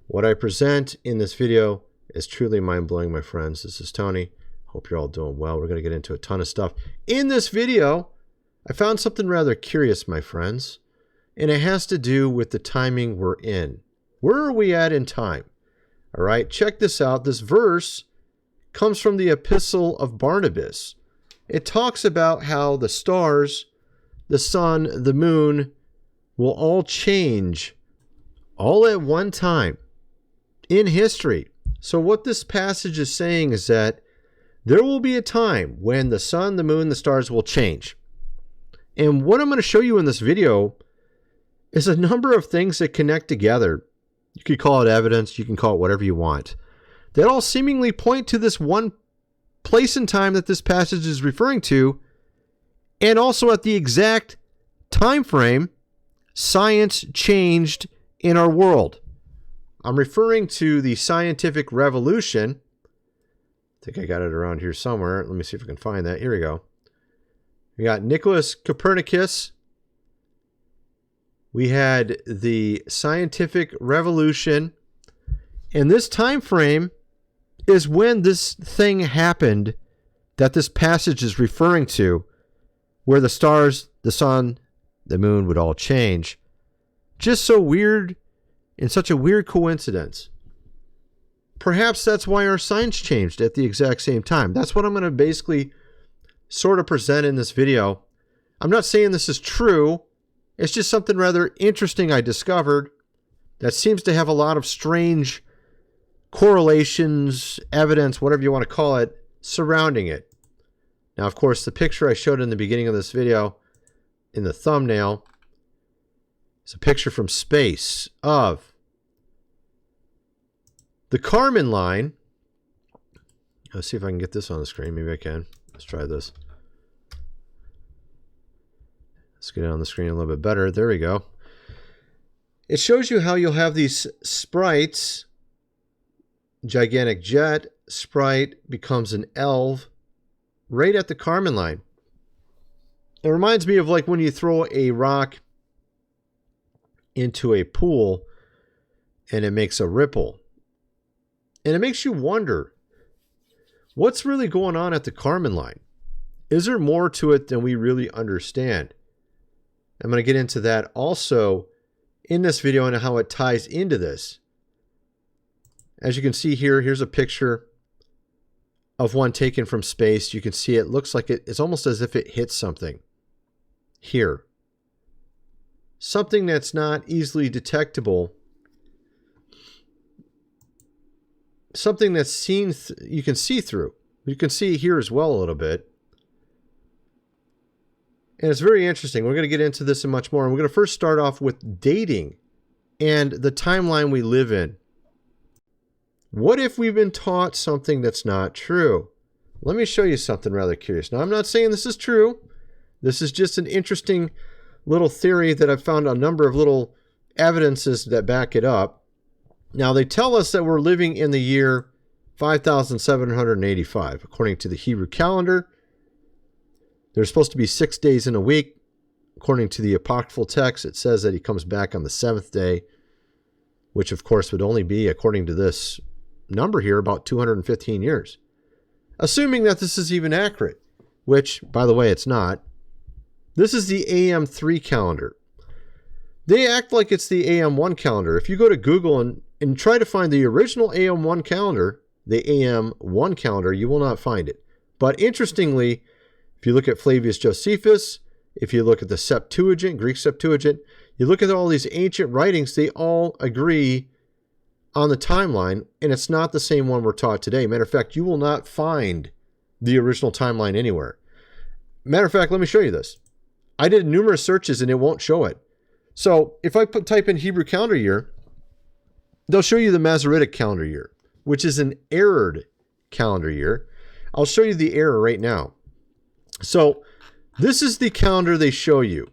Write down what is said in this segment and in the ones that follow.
What I present in this video is truly mind-blowing, my friends. This is Tony. Hope you're all doing well. We're going to get into a ton of stuff. In this video, I found something rather curious, my friends, and it has to do with the timing we're in. Where are we at in time? All right, check this out. This verse comes from the Epistle of Barnabas. It talks about how the stars, the sun, the moon will all change all at one time in history. So what this passage is saying is that there will be a time when the sun, the moon, the stars will change. And what I'm going to show you in this video is a number of things that connect together. You could call it evidence, you can call it whatever you want, that all seemingly point to this one place in time that this passage is referring to, and also at the exact time frame science changed in our world. I'm referring to the scientific revolution. I think I got it around here somewhere. Let me see if I can find that. Here we go. We got Nicholas Copernicus. We had the scientific revolution. And this time frame is when this thing happened that this passage is referring to, where the stars, the sun, the moon would all change. Just so weird, and such a weird coincidence. Perhaps that's why our science changed at the exact same time. That's what I'm going to basically sort of present in this video. I'm not saying this is true. It's just something rather interesting I discovered that seems to have a lot of strange correlations, evidence, whatever you want to call it, surrounding it. Now, of course, the picture I showed in the beginning of this video, in the thumbnail, is a picture from space of the Karman Line. Let's see if I can get this on the screen. Maybe I can. Let's try this. Let's get it on the screen a little bit better. There we go. It shows you how you'll have these sprites. Gigantic jet sprite becomes an elf right at the Karman Line. It reminds me of like when you throw a rock into a pool and it makes a ripple. And it makes you wonder, what's really going on at the Karman Line? Is there more to it than we really understand? I'm going to get into that also in this video and how it ties into this. As you can see here, here's a picture of one taken from space. You can see it looks like it's almost as if it hits something here. Something that's not easily detectable. Something that's seen, you can see through. You can see here as well a little bit. And it's very interesting. We're going to get into this and much more. And we're going to first start off with dating and the timeline we live in. What if we've been taught something that's not true? Let me show you something rather curious. Now, I'm not saying this is true. This is just an interesting little theory that I've found a number of little evidences that back it up. Now, they tell us that we're living in the year 5785, according to the Hebrew calendar. There's supposed to be 6 days in a week. According to the apocryphal text, it says that he comes back on the seventh day, which of course would only be, according to this number here, about 215 years. Assuming that this is even accurate, which, by the way, it's not. This is the AM3 calendar. They act like it's the AM1 calendar. If you go to Google and try to find the original AM1 calendar, the AM1 calendar, you will not find it. But interestingly, if you look at Flavius Josephus, if you look at the Septuagint, Greek Septuagint, you look at all these ancient writings, they all agree on the timeline, and it's not the same one we're taught today. Matter of fact, you will not find the original timeline anywhere. Matter of fact, let me show you this. I did numerous searches and it won't show it. So if I type in Hebrew calendar year, they'll show you the Masoretic calendar year, which is an errored calendar year. I'll show you the error right now. So this is the calendar they show you.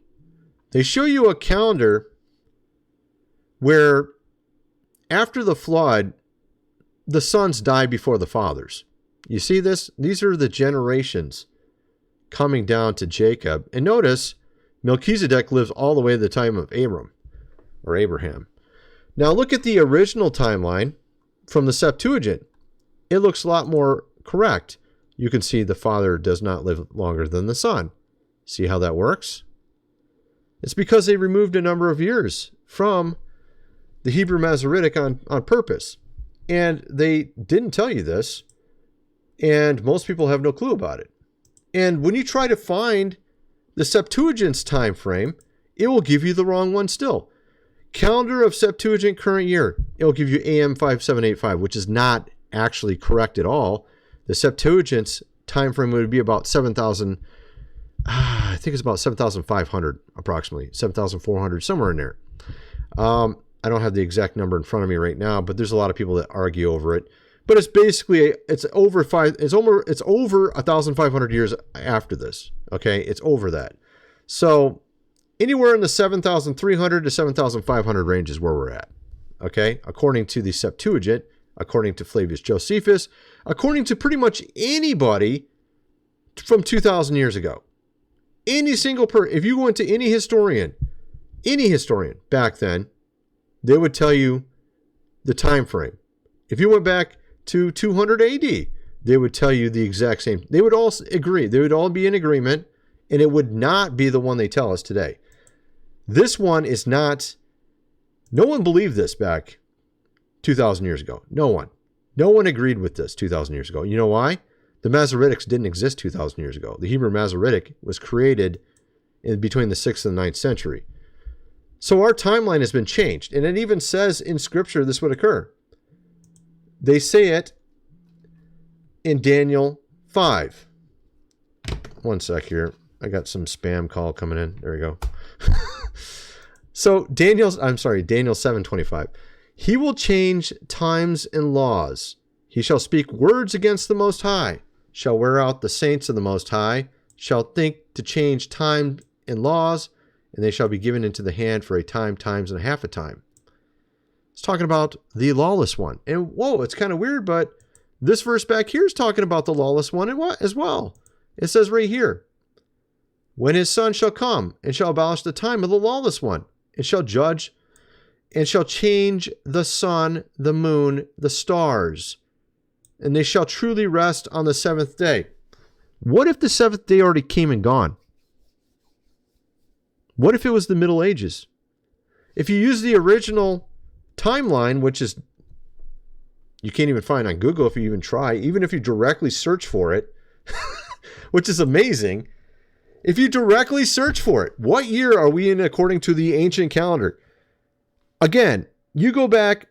They show you a calendar where after the flood, the sons die before the fathers. You see this? These are the generations coming down to Jacob. And notice, Melchizedek lives all the way to the time of Abram, or Abraham. Now look at the original timeline from the Septuagint. It looks a lot more correct. You can see the Father does not live longer than the Son. See how that works? It's because they removed a number of years from the Hebrew Masoretic on purpose. And they didn't tell you this, and most people have no clue about it. And when you try to find the Septuagint's time frame, it will give you the wrong one still. Calendar of Septuagint current year, it will give you AM 5785, which is not actually correct at all. The Septuagint's time frame would be about 7,000, I think it's about 7,500 approximately, 7,400, somewhere in there. I don't have the exact number in front of me right now, but there's a lot of people that argue over it. But it's basically, it's over 1,500 years after this. Okay, it's over that. So anywhere in the 7,300 to 7,500 range is where we're at. Okay, according to the Septuagint, according to Flavius Josephus, according to pretty much anybody from 2,000 years ago. Any single person, if you went to any historian back then, they would tell you the time frame. If you went back to 200 AD, they would tell you the exact same. They would all agree. They would all be in agreement, and it would not be the one they tell us today. This one is not. No one believed this back 2,000 years ago. No one. No one agreed with this 2,000 years ago. You know why? The Masoretics didn't exist 2,000 years ago. The Hebrew Masoretic was created in between the 6th and the 9th century. So our timeline has been changed. And it even says in Scripture this would occur. They say it in Daniel 5. One sec here. I got some spam call coming in. There we go. So Daniel 7:25. He will change times and laws. He shall speak words against the Most High, shall wear out the saints of the Most High, shall think to change time and laws, and they shall be given into the hand for a time, times, and a half a time. It's talking about the lawless one. And whoa, it's kind of weird, but this verse back here is talking about the lawless one as well. It says right here, when his son shall come and shall abolish the time of the lawless one, and shall judge, and shall change the sun, the moon, the stars, and they shall truly rest on the seventh day. What if the seventh day already came and gone? What if it was the Middle Ages? If you use the original timeline, which is you can't even find on Google if you even try, even if you directly search for it, which is amazing. If you directly search for it, what year are we in according to the ancient calendar? Again, you go back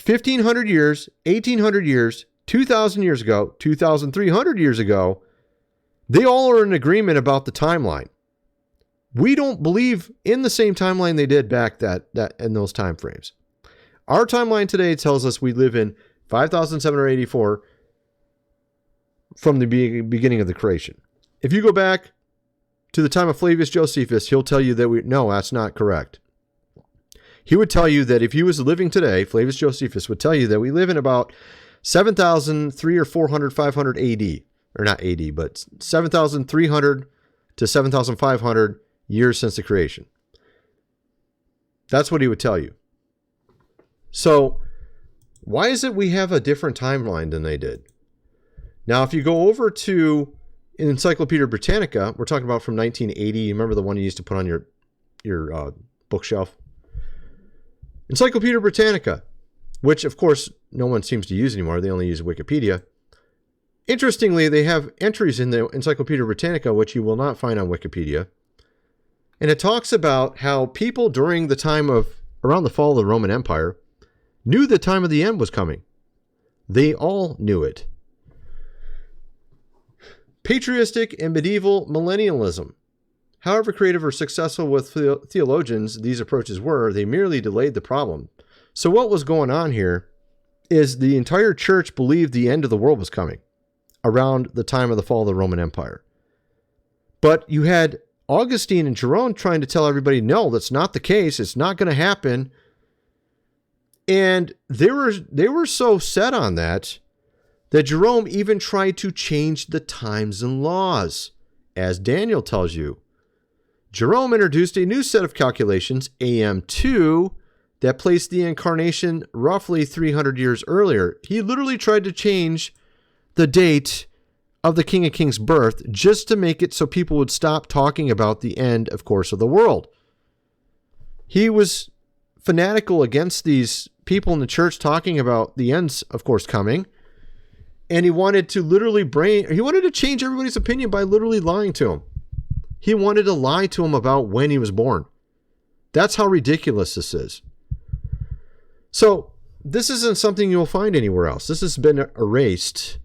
1,500 years, 1,800 years, 2,000 years ago, 2,300 years ago, they all are in agreement about the timeline. We don't believe in the same timeline they did back that in those time frames. Our timeline today tells us we live in 5,784 from the beginning of the creation. If you go back to the time of Flavius Josephus, he'll tell you that no, that's not correct. He would tell you that if he was living today, Flavius Josephus would tell you that we live in about 7,300 or 400, 500 AD, or not AD, but 7,300 to 7,500 years since the creation. That's what he would tell you. So why is it we have a different timeline than they did? Now, if you go over to Encyclopedia Britannica, we're talking about from 1980. You remember the one you used to put on your bookshelf? Encyclopedia Britannica, which of course no one seems to use anymore. They only use Wikipedia. Interestingly, they have entries in the Encyclopedia Britannica which you will not find on Wikipedia. And it talks about how people during the time of around the fall of the Roman Empire knew the time of the end was coming. They all knew it. Patristic and medieval millennialism. However creative or successful with theologians these approaches were, they merely delayed the problem. So what was going on here is the entire church believed the end of the world was coming around the time of the fall of the Roman Empire. But you had Augustine and Jerome trying to tell everybody, no, that's not the case. It's not going to happen. And they were so set on that Jerome even tried to change the times and laws. As Daniel tells you, Jerome introduced a new set of calculations, AM2, that placed the incarnation roughly 300 years earlier. He literally tried to change the date of the King of Kings' birth just to make it so people would stop talking about the end, of course, of the world. He was fanatical against these people in the church talking about the ends, of course, coming. And he wanted to he wanted to change everybody's opinion by literally lying to them. He wanted to lie to them about when he was born. That's how ridiculous this is. So this isn't something you'll find anywhere else. This has been erased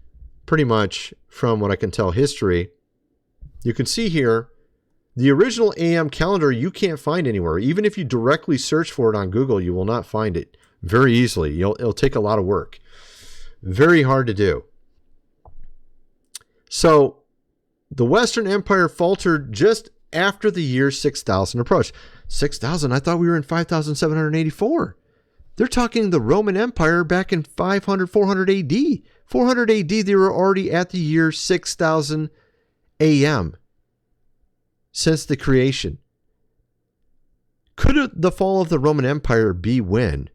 pretty much from what I can tell history. You can see here, the original AM calendar you can't find anywhere. Even if you directly search for it on Google, you will not find it very easily. It'll take a lot of work. Very hard to do. So the Western Empire faltered just after the year 6000 approached. 6000? I thought we were in 5784. They're talking the Roman Empire back in 500, 400 AD. 400 AD, they were already at the year 6000 AM since the creation. Could the fall of the Roman Empire be when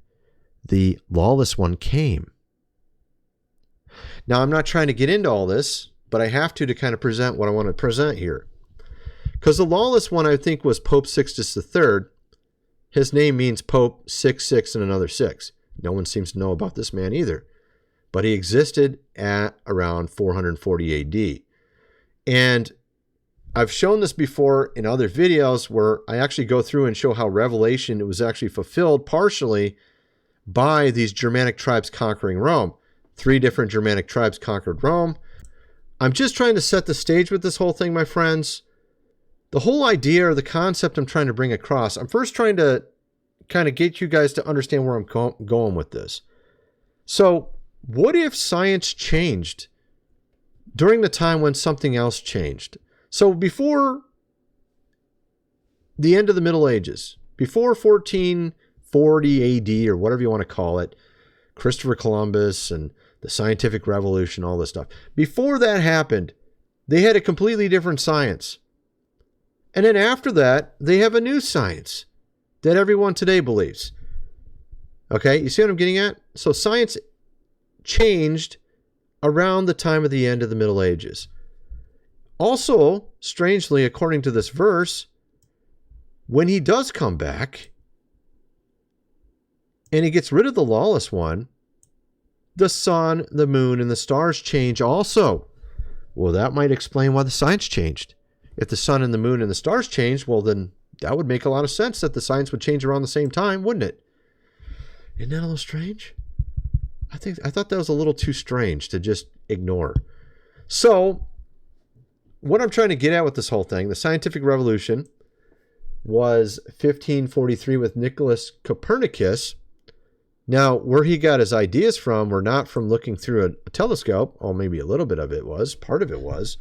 the lawless one came? Now, I'm not trying to get into all this, but I have to kind of present what I want to present here. Because the lawless one, I think, was Pope Sixtus III. His name means Pope 6 and another 6. No one seems to know about this man either. But he existed at around 440 AD. And I've shown this before in other videos where I actually go through and show how Revelation was actually fulfilled partially by these Germanic tribes conquering Rome. 3 different Germanic tribes conquered Rome. I'm just trying to set the stage with this whole thing, my friends. The whole idea or the concept I'm trying to bring across, I'm first trying to kind of get you guys to understand where I'm going with this. So, what if science changed during the time when something else changed? So, before the end of the Middle Ages, before 1440 AD or whatever you want to call it, Christopher Columbus and the scientific revolution, all this stuff. Before that happened, they had a completely different science. And then after that, they have a new science that everyone today believes. Okay, you see what I'm getting at? So science changed around the time of the end of the Middle Ages. Also, strangely, according to this verse, when he does come back and he gets rid of the lawless one, the sun, the moon, and the stars change also. Well, that might explain why the science changed. If the sun and the moon and the stars changed, well, then that would make a lot of sense that the science would change around the same time, wouldn't it? Isn't that a little strange? I thought that was a little too strange to just ignore. So, what I'm trying to get at with this whole thing, the scientific revolution was 1543 with Nicholas Copernicus. Now, where he got his ideas from were not from looking through a telescope. Or maybe a little bit of it was. Part of it was.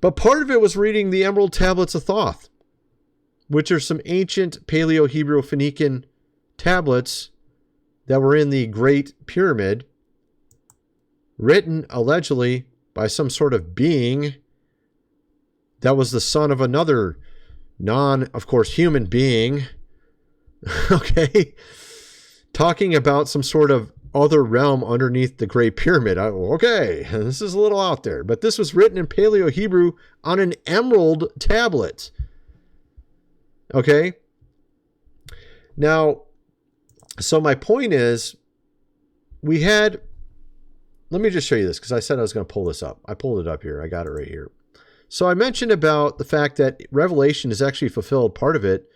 But part of it was reading the Emerald Tablets of Thoth, which are some ancient Paleo-Hebrew-Phoenician tablets that were in the Great Pyramid, written allegedly by some sort of being that was the son of another of course, human being. Okay? Talking about some sort of other realm underneath the Great Pyramid. Okay, this is a little out there. But this was written in Paleo-Hebrew on an emerald tablet. Okay? Now, so my point is, let me just show you this, because I said I was going to pull this up. I pulled it up here. I got it right here. So I mentioned about the fact that Revelation is actually fulfilled, part of it,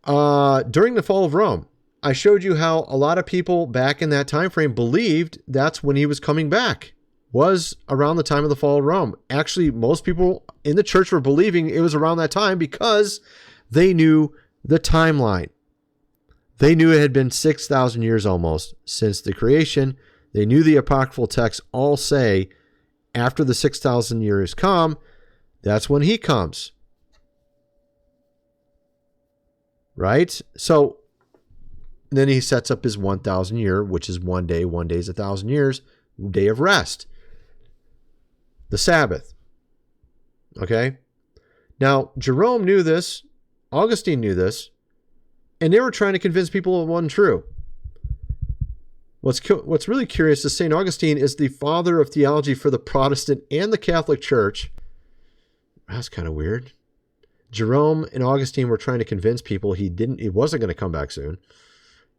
during the fall of Rome. I showed you how a lot of people back in that time frame believed that's when he was coming back, was around the time of the fall of Rome. Actually, most people in the church were believing it was around that time because they knew the timeline. They knew it had been 6,000 years almost since the creation. They knew the apocryphal texts all say after the 6,000 years come, that's when he comes. Right? So then he sets up his 1,000 year, which is 1 day. 1 day is 1,000 years. Day of rest. The Sabbath. Okay? Now, Jerome knew this. Augustine knew this. And they were trying to convince people it wasn't true. What's really curious is St. Augustine is the father of theology for the Protestant and the Catholic Church. That's kind of weird. Jerome and Augustine were trying to convince people he wasn't going to come back soon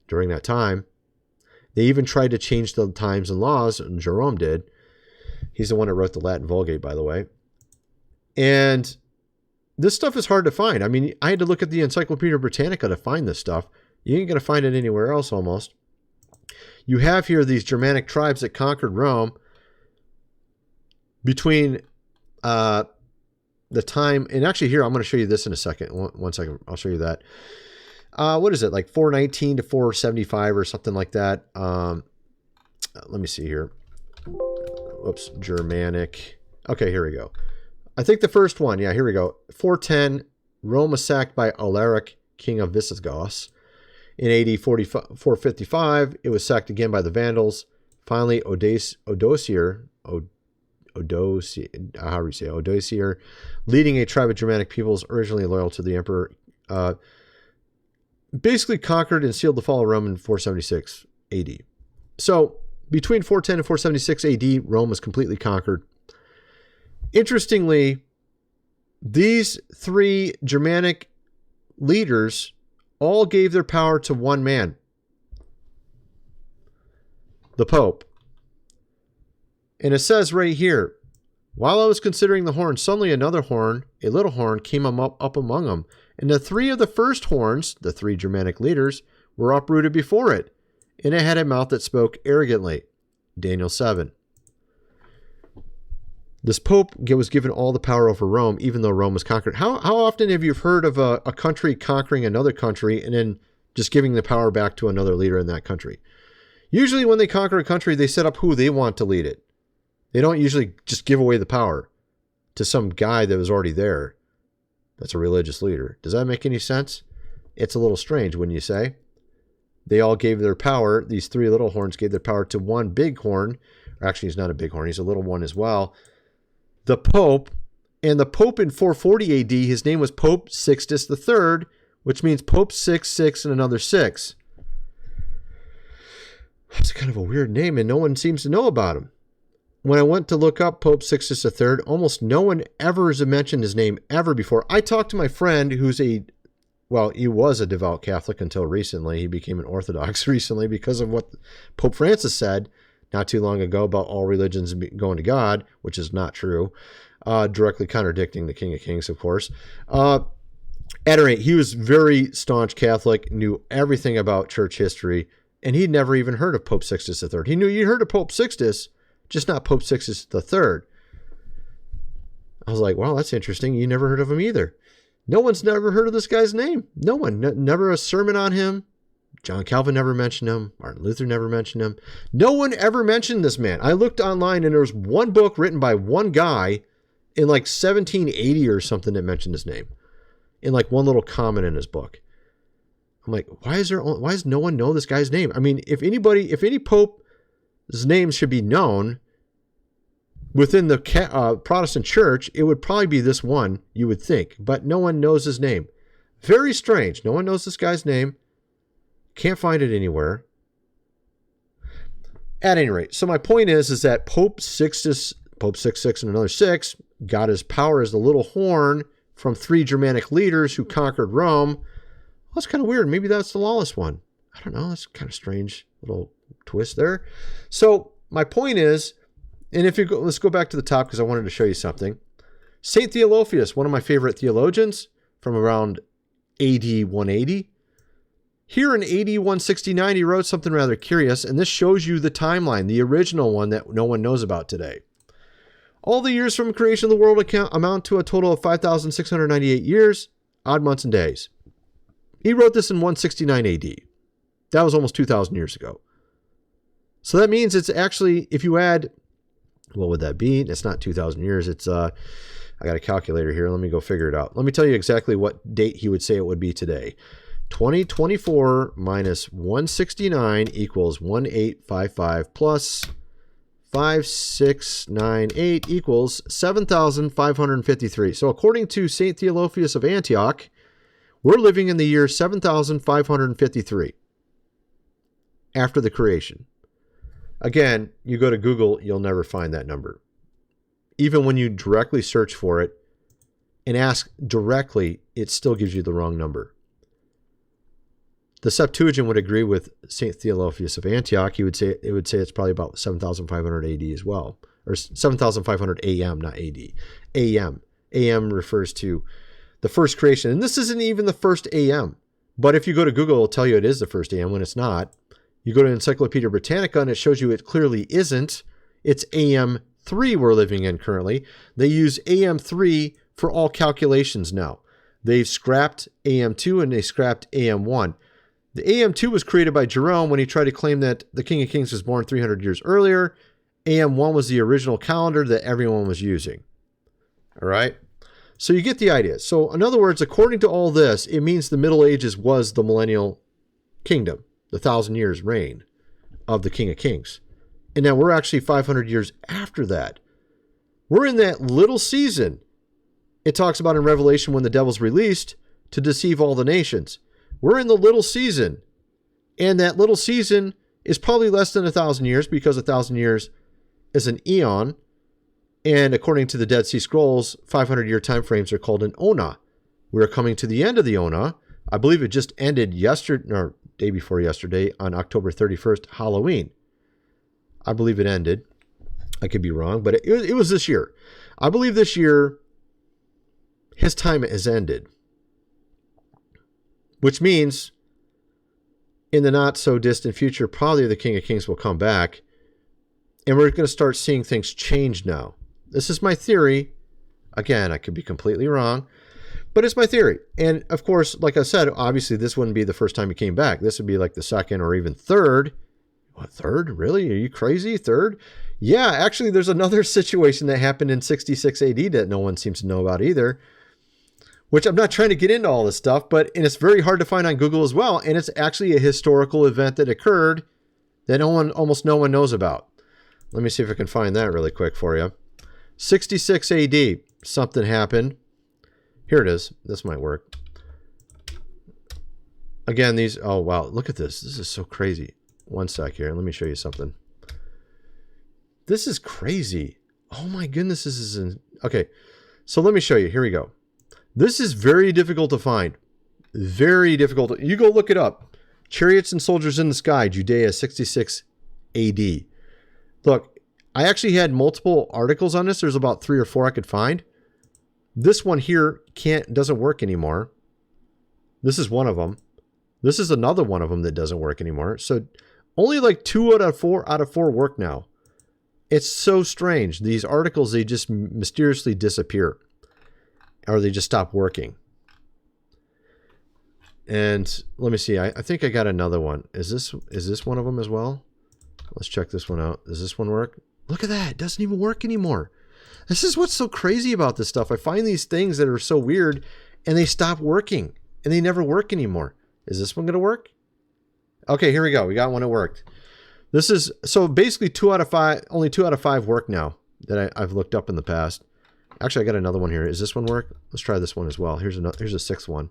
during that time. They even tried to change the times and laws, and Jerome did. He's the one that wrote the Latin Vulgate, by the way. And this stuff is hard to find. I mean, I had to look at the Encyclopedia Britannica to find this stuff. You ain't going to find it anywhere else almost. You have here these Germanic tribes that conquered Rome between the time, and actually here, I'm going to show you this in a second. One second, I'll show you that. What is it, like 419 to 475 or something like that? Let me see here. Whoops, Germanic. Okay, here we go. I think the first one, yeah, here we go. 410, Rome was sacked by Alaric, king of Visigoths. In AD 455, it was sacked again by the Vandals. Finally, Odosier, leading a tribe of Germanic peoples originally loyal to the emperor, basically conquered and sealed the fall of Rome in 476 AD. So between 410 and 476 AD, Rome was completely conquered. Interestingly, these three Germanic leaders all gave their power to one man, the Pope. And it says right here, while I was considering the horn, suddenly another horn, a little horn, came up among them. And the three of the first horns, the three Germanic leaders, were uprooted before it. And it had a mouth that spoke arrogantly. Daniel 7. This Pope was given all the power over Rome, even though Rome was conquered. How often have you heard of a country conquering another country and then just giving the power back to another leader in that country? Usually when they conquer a country, they set up who they want to lead it. They don't usually just give away the power to some guy that was already there. That's a religious leader. Does that make any sense? It's a little strange, wouldn't you say? They all gave their power, these three little horns gave their power to one big horn. Actually, he's not a big horn, he's a little one as well. The Pope, and the Pope in 440 AD, his name was Pope Sixtus III, which means Pope 6, and another 6. That's kind of a weird name, and no one seems to know about him. When I went to look up Pope Sixtus III, almost no one ever has mentioned his name ever before. I talked to my friend who's he was a devout Catholic until recently. He became an Orthodox recently because of what Pope Francis said not too long ago about all religions going to God, which is not true, directly contradicting the King of Kings, of course. At any rate, he was very staunch Catholic, knew everything about church history, and he'd never even heard of Pope Sixtus III. He knew you'd heard of Pope Sixtus, just not Pope Sixtus III. I was like, wow, that's interesting. You never heard of him either. No one's never heard of this guy's name. No one. Never a sermon on him. John Calvin never mentioned him. Martin Luther never mentioned him. No one ever mentioned this man. I looked online and there was one book written by one guy in like 1780 or something that mentioned his name in like one little comment in his book. I'm like, why does no one know this guy's name? I mean, if any pope's name should be known within the Protestant church, it would probably be this one, you would think, but no one knows his name. Very strange. No one knows this guy's name. Can't find it anywhere. At any rate, so my point is that Pope 6, and another 6, got his power as the little horn from three Germanic leaders who conquered Rome. Well, that's kind of weird. Maybe that's the lawless one. I don't know. That's kind of strange little twist there. So my point is, and let's go back to the top because I wanted to show you something. St. Theophilos, one of my favorite theologians from around AD 180. Here in AD 169, he wrote something rather curious, and this shows you the timeline, the original one that no one knows about today. All the years from creation of the world amount to a total of 5,698 years, odd months and days. He wrote this in 169 AD. That was almost 2,000 years ago. So that means it's actually, if you add, what would that be? It's not 2,000 years. It's, I got a calculator here. Let me go figure it out. Let me tell you exactly what date he would say it would be today. 2024 minus 169 equals 1855 plus 5698 equals 7,553. So according to St. Theophilos of Antioch, We're living in the year 7,553 after the creation. Again, you go to Google, you'll never find that number. Even when you directly search for it and ask directly, it still gives you the wrong number. The Septuagint would agree with St. Theophilus of Antioch. It would say it's probably about 7,500 AD as well, or 7,500 AM, not AD. AM. AM refers to the first creation. And this isn't even the first AM. But if you go to Google, it'll tell you it is the first AM when it's not. You go to Encyclopedia Britannica and it shows you it clearly isn't. It's AM3 we're living in currently. They use AM3 for all calculations now. They've scrapped AM2 and they scrapped AM1. The AM2 was created by Jerome when he tried to claim that the King of Kings was born 300 years earlier. AM1 was the original calendar that everyone was using. All right? So you get the idea. So in other words, according to all this, it means the Middle Ages was the millennial kingdom, the 1,000 years reign of the King of Kings. And now we're actually 500 years after that. We're in that little season it talks about in Revelation when the devil's released to deceive all the nations. We're in the little season. And that little season is probably less than 1,000 years because 1,000 years is an eon. And according to the Dead Sea Scrolls, 500-year time frames are called an ona. We're coming to the end of the ona. I believe it just ended yesterday, or day before yesterday, on October 31st, Halloween. I believe it ended. I could be wrong, but it was this year. I believe this year his time has ended. Which means in the not so distant future, probably the King of Kings will come back. And we're going to start seeing things change now. This is my theory. Again, I could be completely wrong, but it's my theory. And of course, like I said, obviously this wouldn't be the first time he came back. This would be like the second or even third. What, third? Really? Are you crazy? Third? Yeah, actually, there's another situation that happened in 66 AD that no one seems to know about either, which I'm not trying to get into all this stuff, and it's very hard to find on Google as well. And it's actually a historical event that occurred that almost no one knows about. Let me see if I can find that really quick for you. 66 AD, something happened. Here it is. This might work. Again, oh wow, look at this. This is so crazy. One sec here. Let me show you something. This is crazy. Oh my goodness, this is okay. So let me show you. Here we go. This is very difficult to find. Very difficult. You go look it up. Chariots and Soldiers in the Sky, Judea, 66 AD. Look, I actually had multiple articles on this. There's about 3 or 4 I could find. This one here doesn't work anymore. This is one of them. This is another one of them that doesn't work anymore. So only like 2 out of 4 work now. It's so strange. These articles, they just mysteriously disappear. Or they just stop working. And let me see. I think I got another one. Is this one of them as well? Let's check this one out. Does this one work? Look at that. It doesn't even work anymore. This is what's so crazy about this stuff. I find these things that are so weird and they stop working and they never work anymore. Is this one going to work? Okay, here we go. We got one that worked. This is, so basically 2 out of 5, only 2 out of 5 work now that I've looked up in the past. Actually, I got another one here. Is this one work? Let's try this one as well. Here's a 6th one.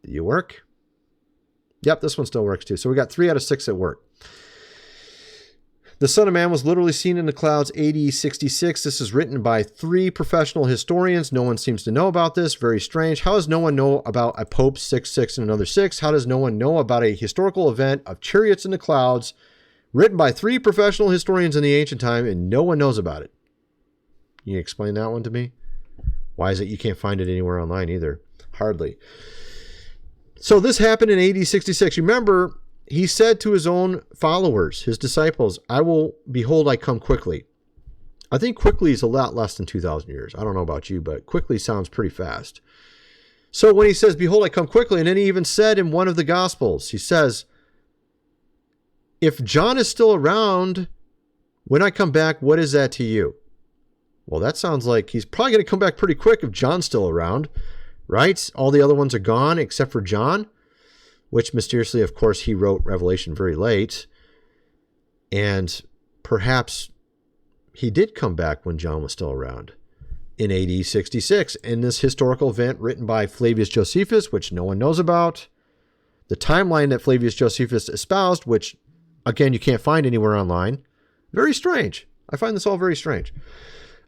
Do you work? Yep, this one still works too. So we got 3 out of 6 that work. The Son of Man was literally seen in the clouds AD 66. This is written by 3 professional historians. No one seems to know about this. Very strange. How does no one know about a Pope 6 and another 6? How does no one know about a historical event of chariots in the clouds written by 3 professional historians in the ancient time and no one knows about it? Can you explain that one to me? Why is it you can't find it anywhere online either? Hardly. So this happened in AD 66. Remember, he said to his own followers, his disciples, behold, I come quickly. I think quickly is a lot less than 2,000 years. I don't know about you, but quickly sounds pretty fast. So when he says, behold, I come quickly, and then he even said in one of the Gospels, he says, if John is still around, when I come back, what is that to you? Well, that sounds like he's probably going to come back pretty quick if John's still around, right? All the other ones are gone except for John, which mysteriously, of course, he wrote Revelation very late. And perhaps he did come back when John was still around. in AD 66 in this historical event written by Flavius Josephus, which no one knows about. The timeline that Flavius Josephus espoused, which, again, you can't find anywhere online. Very strange. I find this all very strange.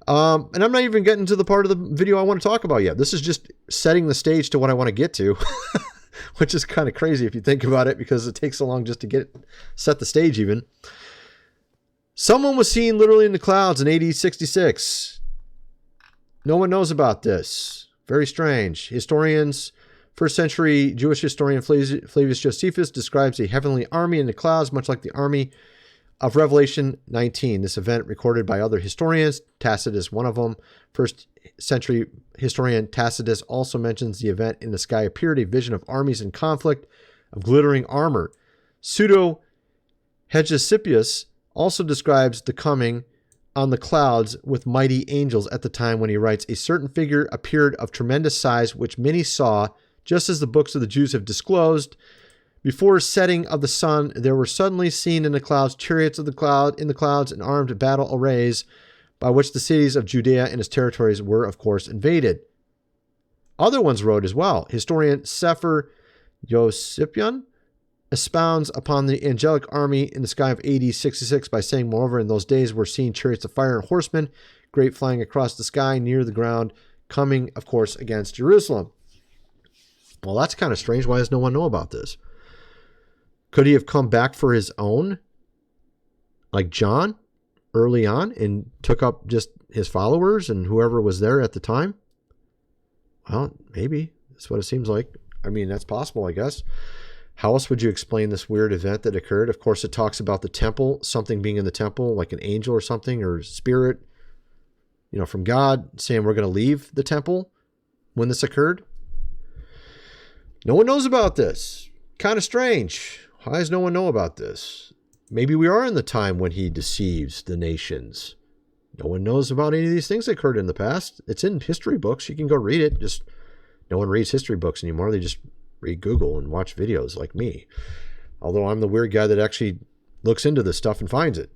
And I'm not even getting to the part of the video I want to talk about yet. This is just setting the stage to what I want to get to, which is kind of crazy if you think about it, because it takes so long just to set the stage even. Someone was seen literally in the clouds in AD 66. No one knows about this. Very strange. Historians, first century Jewish historian Flavius Josephus describes a heavenly army in the clouds, much like the army of Revelation 19. This event recorded by other historians, Tacitus one of them. First century historian Tacitus also mentions the event in the sky appeared a vision of armies in conflict of glittering armor. Pseudo Hegesippus also describes the coming on the clouds with mighty angels at the time when he writes, a certain figure appeared of tremendous size, which many saw, just as the books of the Jews have disclosed. Before setting of the sun, there were suddenly seen in the clouds chariots in the clouds and armed battle arrays, by which the cities of Judea and its territories were, of course, invaded. Other ones wrote as well. Historian Sefer Yosipion expounds upon the angelic army in the sky of AD 66 by saying, moreover, in those days were seen chariots of fire and horsemen, great flying across the sky near the ground, coming, of course, against Jerusalem. Well, that's kind of strange. Why does no one know about this? Could he have come back for his own, like John, early on, and took up just his followers and whoever was there at the time? Well, maybe. That's what it seems like. I mean, that's possible, I guess. How else would you explain this weird event that occurred? Of course, it talks about the temple, something being in the temple, like an angel or something, or spirit, from God, saying we're going to leave the temple when this occurred. No one knows about this. Kind of strange. Why does no one know about this? Maybe we are in the time when he deceives the nations. No one knows about any of these things that occurred in the past. It's in history books. You can go read it. Just no one reads history books anymore. They just read Google and watch videos like me. Although I'm the weird guy that actually looks into this stuff and finds it.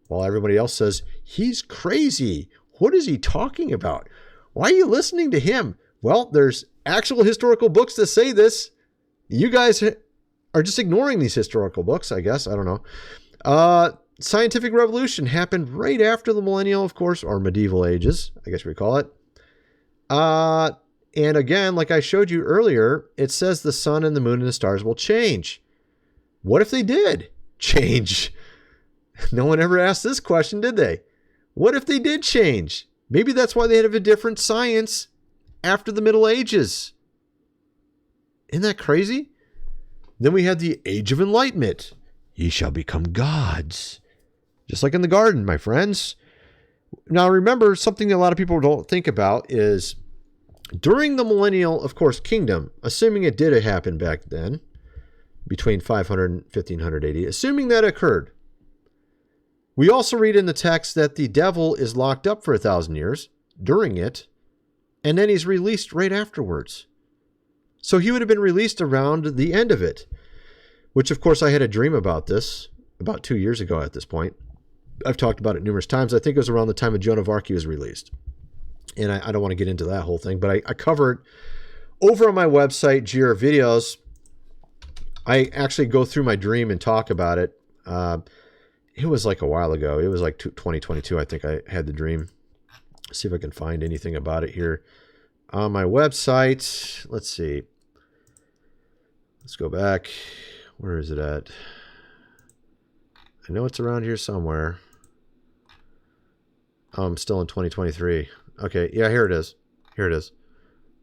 While everybody else says, he's crazy. What is he talking about? Why are you listening to him? Well, there's actual historical books that say this. You guys are just ignoring these historical books, I guess. I don't know. Scientific revolution happened right after the millennial, of course, or medieval ages, I guess we call it. And again, like I showed you earlier, it says the sun and the moon and the stars will change. What if they did change? No one ever asked this question, did they? What if they did change? Maybe that's why they had a different science after the Middle Ages. Isn't that crazy? Then we had the Age of Enlightenment. Ye shall become gods. Just like in the garden, my friends. Now remember, something that a lot of people don't think about is during the millennial, of course, kingdom, assuming it did happen back then, between 500 and 1500 AD, assuming that occurred, we also read in the text that the devil is locked up for 1,000 years during it, and then he's released right afterwards. So he would have been released around the end of it, which, of course, I had a dream about this about 2 years ago at this point. I've talked about it numerous times. I think it was around the time of Joan of Arc he was released. And I don't want to get into that whole thing, but I cover it over on my website, GR Videos. I actually go through my dream and talk about it. It was like a while ago. It was like 2022, I think I had the dream. See if I can find anything about it here on my website. Let's see. Let's go back. Where is it at? I know it's around here somewhere. I'm still in 2023. Okay, yeah, here it is. Here it is.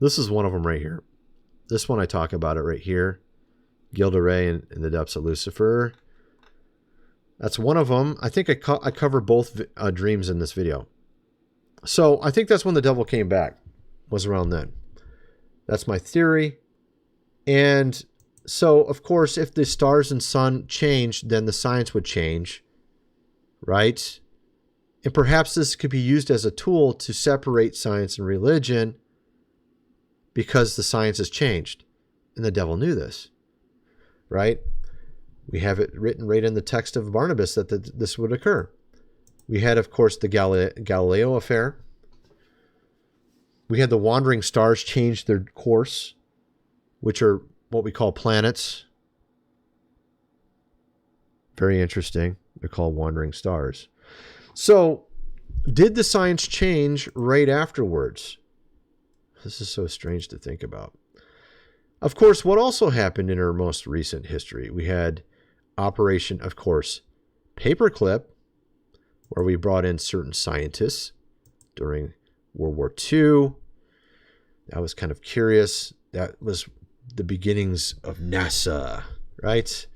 This is one of them right here. This one I talk about it right here. Gilda Ray in the Depths of Lucifer. That's one of them. I think I cover both dreams in this video. So I think that's when the devil came back. Was around then. That's my theory. And so, of course, if the stars and sun changed, then the science would change. Right? And perhaps this could be used as a tool to separate science and religion because the science has changed. And the devil knew this. Right? We have it written right in the text of Barnabas that this would occur. We had, of course, the Galileo affair. We had the wandering stars change their course, which are what we call planets. Very interesting. They're called wandering stars. So, did the science change right afterwards? This is so strange to think about. Of course, what also happened in our most recent history, we had Operation, of course, Paperclip, where we brought in certain scientists during World War II. That was kind of curious. That was the beginnings of NASA, right?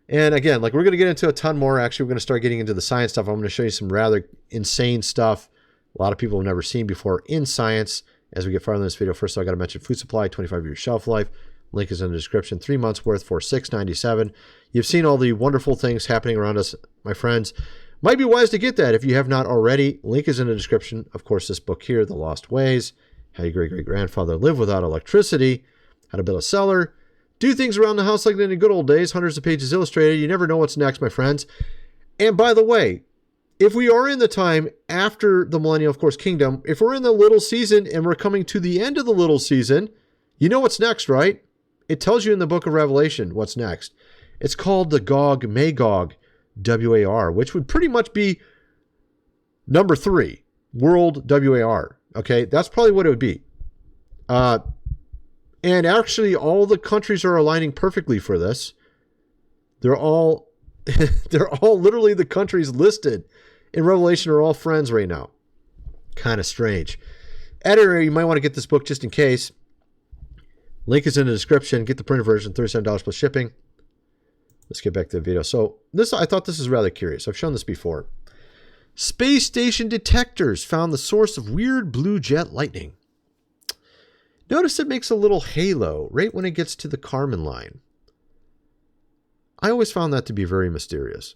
And again, like we're going to get into a ton more. Actually, we're going to start getting into the science stuff. I'm going to show you some rather insane stuff a lot of people have never seen before in science as we get farther in this video. First, I got to mention food supply, 25-year shelf life. Link is in the description. 3 months worth for $6.97. You've seen all the wonderful things happening around us, my friends. Might be wise to get that if you have not already. Link is in the description. Of course, this book here, The Lost Ways, How Your Great-Great-Grandfather Lived Without Electricity, How to Build a Cellar, Do Things Around the House Like in the Good Old Days, hundreds of pages illustrated. You never know what's next, my friends. And by the way, if we are in the time after the Millennial, of course, Kingdom, if we're in the little season and we're coming to the end of the little season, you know what's next, right? It tells you in the book of Revelation what's next. It's called the Gog-Magog, WAR, which would pretty much be number 3, World WAR. Okay, that's probably what it would be. And actually, all the countries are aligning perfectly for this. They're all literally the countries listed in Revelation are all friends right now. Kind of strange. Editor, you might want to get this book just in case. Link is in the description. Get the printed version, $37 plus shipping. Let's get back to the video. So I thought this is rather curious. I've shown this before. Space station detectors found the source of weird blue jet lightning. Notice it makes a little halo right when it gets to the Karman line. I always found that to be very mysterious.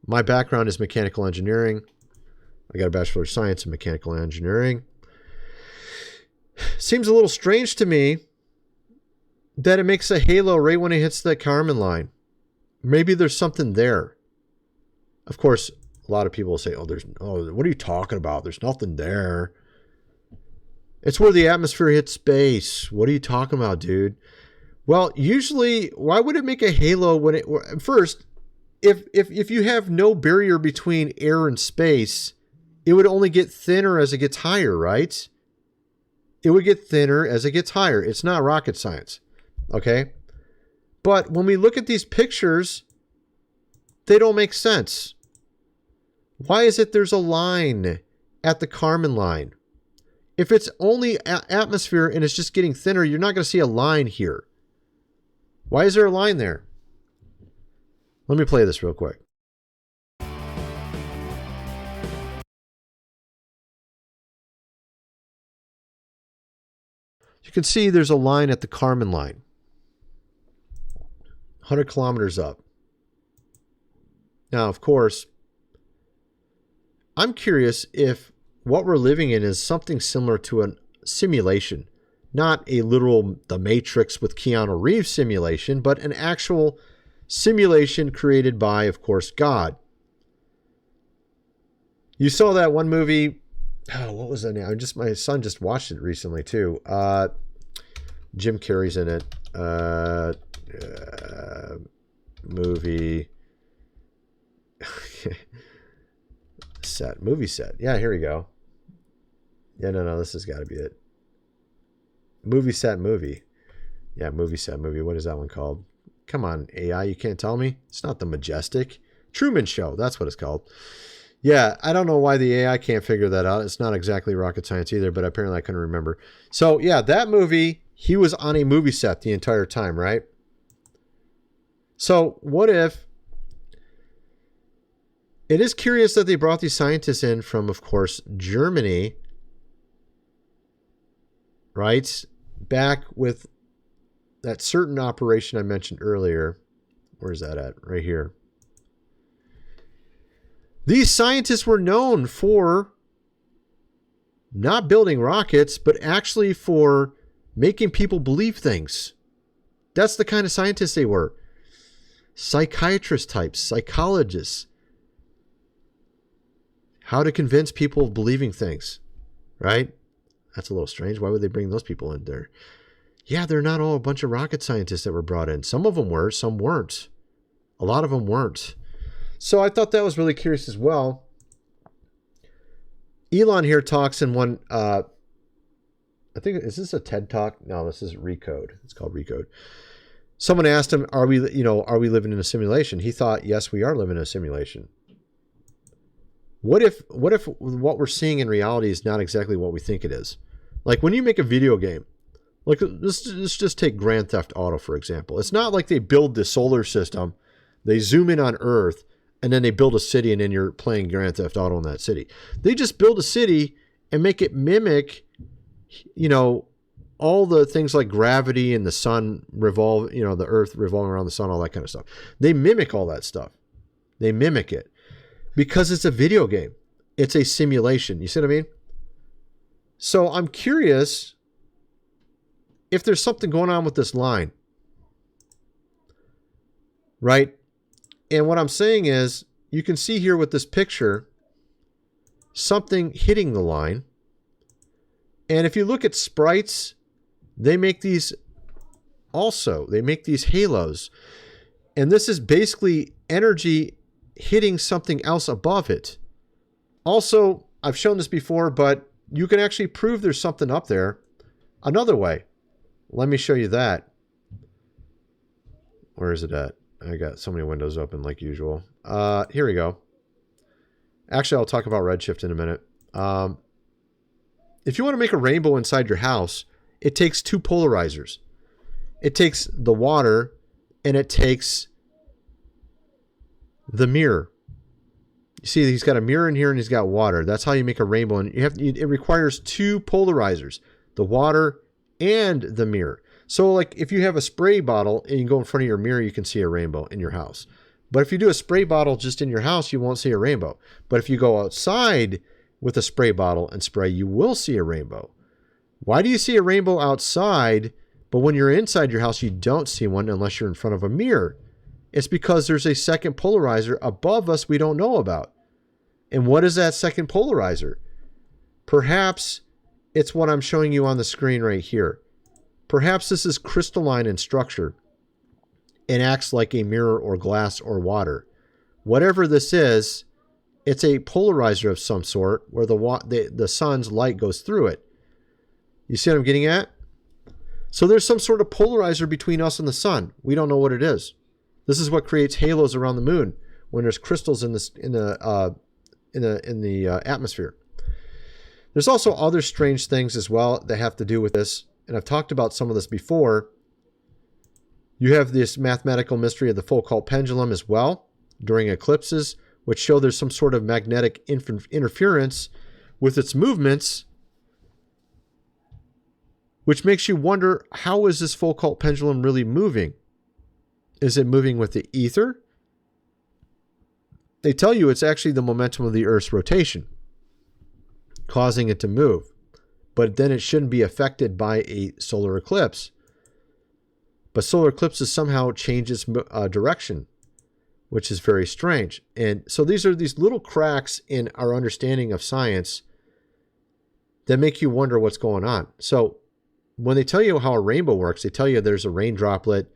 My background is mechanical engineering. I got a Bachelor of Science in Mechanical Engineering. Seems a little strange to me that it makes a halo right when it hits the Karman line. Maybe there's something there. Of course, a lot of people will say, what are you talking about? There's nothing there. It's where the atmosphere hits space. What are you talking about, dude? Well, usually, why would it make a halo when it... First, if you have no barrier between air and space, it would only get thinner as it gets higher, right? It would get thinner as it gets higher. It's not rocket science, okay? But when we look at these pictures, they don't make sense. Why is it there's a line at the Karman line? If it's only atmosphere and it's just getting thinner, you're not going to see a line here. Why is there a line there? Let me play this real quick. You can see there's a line at the Karman line. 100 kilometers up. Now, of course, I'm curious if what we're living in is something similar to a simulation. Not a literal The Matrix with Keanu Reeves simulation, but an actual simulation created by, of course, God. You saw that one movie. Oh, what was that name? My son just watched it recently too. Jim Carrey's in it. Movie set. Movie set. Yeah, here we go. Yeah, no, this has got to be it. Movie set movie. Yeah, movie set movie. What is that one called? Come on, AI, you can't tell me? It's not The Majestic. Truman Show, that's what it's called. Yeah, I don't know why the AI can't figure that out. It's not exactly rocket science either, but apparently I couldn't remember. So, yeah, that movie, he was on a movie set the entire time, right? So, what if... It is curious that they brought these scientists in from, of course, Germany, right? Back with that certain operation I mentioned earlier. Where's that at? Right here. These scientists were known for not building rockets, but actually for making people believe things. That's the kind of scientists they were. Psychiatrist types, psychologists. How to convince people of believing things, right? That's a little strange. Why would they bring those people in there? Yeah, they're not all a bunch of rocket scientists that were brought in. Some of them were, some weren't. A lot of them weren't. So I thought that was really curious as well. Elon here talks in one, I think, is this a TED Talk? No, this is Recode. It's called Recode. Someone asked him, are we living in a simulation? He thought, yes, we are living in a simulation. What if what we're seeing in reality is not exactly what we think it is? Like when you make a video game, like let's just take Grand Theft Auto, for example. It's not like they build the solar system, they zoom in on Earth, and then they build a city, and then you're playing Grand Theft Auto in that city. They just build a city and make it mimic, all the things like gravity and the sun revolve, the Earth revolving around the sun, all that kind of stuff. They mimic all that stuff. They mimic it because it's a video game. It's a simulation. You see what I mean? So I'm curious if there's something going on with this line, right? And what I'm saying is, you can see here with this picture, something hitting the line. And if you look at sprites, they make these also. They make these halos. And this is basically energy hitting something else above it. Also, I've shown this before, but you can actually prove there's something up there another way. Let me show you that. Where is it at? I got so many windows open like usual. Here we go. Actually, I'll talk about redshift in a minute. If you want to make a rainbow inside your house, it takes two polarizers. It takes the water and it takes the mirror. You see, he's got a mirror in here and he's got water. That's how you make a rainbow. And it requires two polarizers, the water and the mirror. So like if you have a spray bottle and you go in front of your mirror, you can see a rainbow in your house. But if you do a spray bottle just in your house, you won't see a rainbow. But if you go outside with a spray bottle and spray, you will see a rainbow. Why do you see a rainbow outside, but when you're inside your house, you don't see one unless you're in front of a mirror? It's because there's a second polarizer above us we don't know about. And what is that second polarizer? Perhaps it's what I'm showing you on the screen right here. Perhaps this is crystalline in structure and acts like a mirror or glass or water. Whatever this is, it's a polarizer of some sort where the sun's light goes through it. You see what I'm getting at? So there's some sort of polarizer between us and the sun. We don't know what it is. This is what creates halos around the moon when there's crystals in the atmosphere. There's also other strange things as well that have to do with this, and I've talked about some of this before. You have this mathematical mystery of the Foucault pendulum as well during eclipses, which show there's some sort of magnetic interference with its movements, which makes you wonder, how is this Foucault pendulum really moving? Is it moving with the ether? They tell you it's actually the momentum of the Earth's rotation causing it to move. But then it shouldn't be affected by a solar eclipse. But solar eclipses somehow change its direction, which is very strange. And so these are these little cracks in our understanding of science that make you wonder what's going on. So when they tell you how a rainbow works, they tell you there's a rain droplet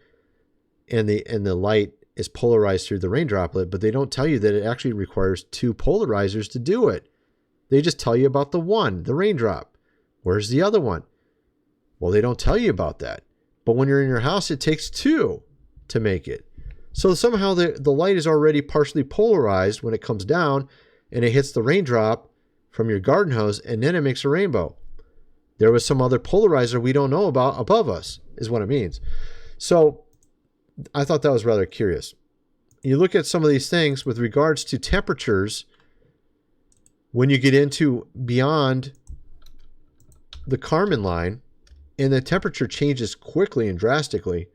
and the light is polarized through the rain droplet, but they don't tell you that it actually requires two polarizers to do it. They just tell you about the one, the raindrop. Where's the other one? Well, they don't tell you about that. But when you're in your house, it takes two to make it. So somehow the light is already partially polarized when it comes down and it hits the raindrop from your garden hose, and then it makes a rainbow. There was some other polarizer we don't know about above us, is what it means. So I thought that was rather curious. You look at some of these things with regards to temperatures, when you get into beyond the Karman line, and the temperature changes quickly and drastically.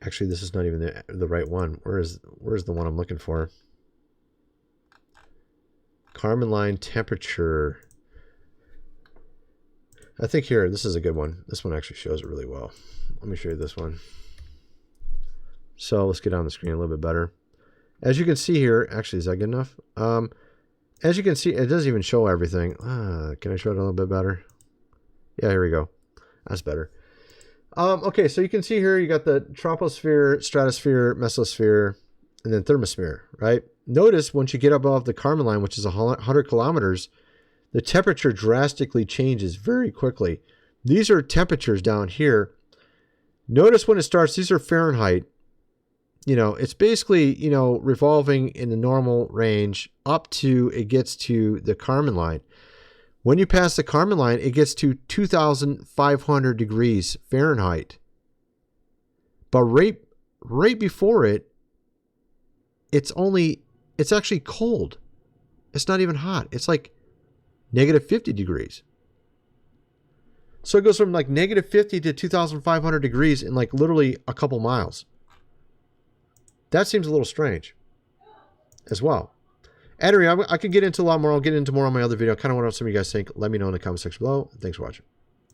Actually, this is not even the right one. Where's the one I'm looking for? Karman line temperature. I think here, this is a good one. This one actually shows it really well. Let me show you this one. So let's get on the screen a little bit better. As you can see here, actually, is that good enough? as you can see, it doesn't even show everything. Can I show it a little bit better? Yeah, here we go. That's better. Okay, so you can see here you got the troposphere, stratosphere, mesosphere, and then thermosphere, right? Notice once you get above the Karman line, which is 100 kilometers, the temperature drastically changes very quickly. These are temperatures down here. Notice when it starts, these are Fahrenheit. You know, it's basically, you know, revolving in the normal range up to it gets to the Karman line. When you pass the Karman line, it gets to 2,500 degrees Fahrenheit. But right before it, it's actually cold. It's not even hot. It's like negative 50 degrees. So it goes from like negative 50 to 2,500 degrees in like literally a couple miles. That seems a little strange as well. Anyway, I could get into a lot more. I'll get into more on my other video. I kind of want to know what some of you guys think. Let me know in the comment section below. Thanks for watching.